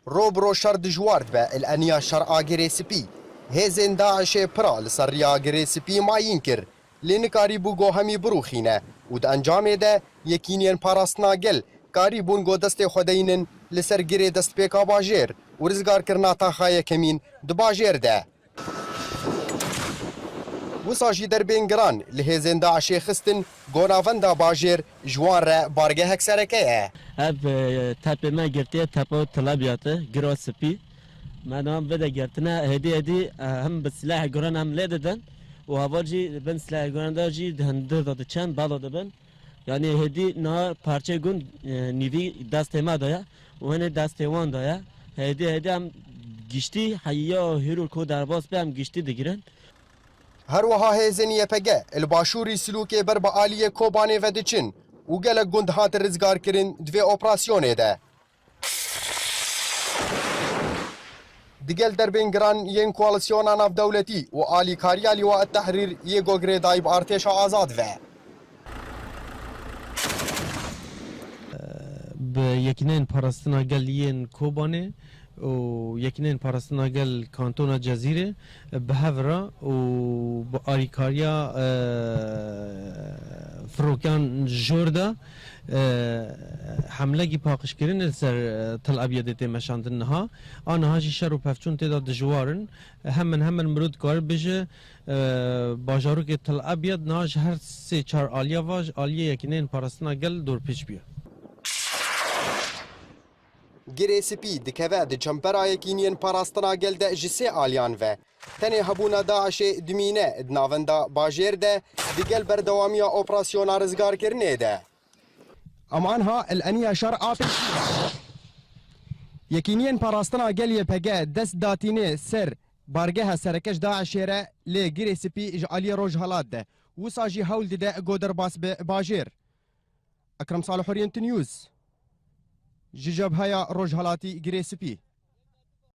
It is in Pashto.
روبرو شرد جوارد با الانیا شرعا گریسپی هزین داعش پرا لسریا گریسپی معین کر لینکاری بو گو همی بروخینه و دا انجام ده یکینین پاراستنا گل کاری بون گو دست خودینن لسر گری دست پیکا باجیر و رزگار کرنا تاخای کمین د باجیر ده وساجی در بینگران لهزین داعش خستن گوناوندا باجیر جوان را بارگه هکسرکه اف تپ ما گرتیه تپو طلبیاته گروسپی منام بده گرتنا هدی هم بسلاح گران هم لیدن و هواجی بن سلاح گران داجی هندر داده چند بالا دبن یعنی هدی نا پارچه گون نیوی دست ما دایا و هنه دست وان دایا هدی هم گشتی حیا هیرو کو درباس به هم گشتی دگیرن هر وها هزین یپگه الباشوری سلوکی بر با آلیه کوبانی و دچن و گلک گند هات رزگار کرن دوی اپراسیونه ده دیگل در بینگران ین کوالسیونا ناف دولتی و آلی کاریالی و التحریر یه گوگره دایب ارتش آزاد و به یکنین پاراستنا گلیین کوبانه و یکنین پاراستنا گل کانتونا جزیره به هورا و با آریکاریا فروکان جوردا حمله کی پاکش کردن سر تل ابیض تی مشاندن ها آنها شر و پفچون تعداد جوارن هم مرود کار بشه باجارو که تل ابیض ناج هر سه چهار آلیا واج آلیه یکنین پاراستنا گل دور پیش بیا گریسپی دکوه د چمپرای کینین پاراستنا گل ده جسه آلیان و تنه هبونا داعش دمینه ادناوندا باجیر ده دیگل بردوامیا اپراسیونا رزگار کرنه ده امانها الانیا شرعا یکینین پاراستنا گل یپگه دست داتینه سر بارگه سرکش داعشیره لی گریسپی اجعالی روج هلاد ده وساجی هول ده گودر باس باجیر اکرم صالح اورینت نیوز جبهه روجهلاتی گریسپی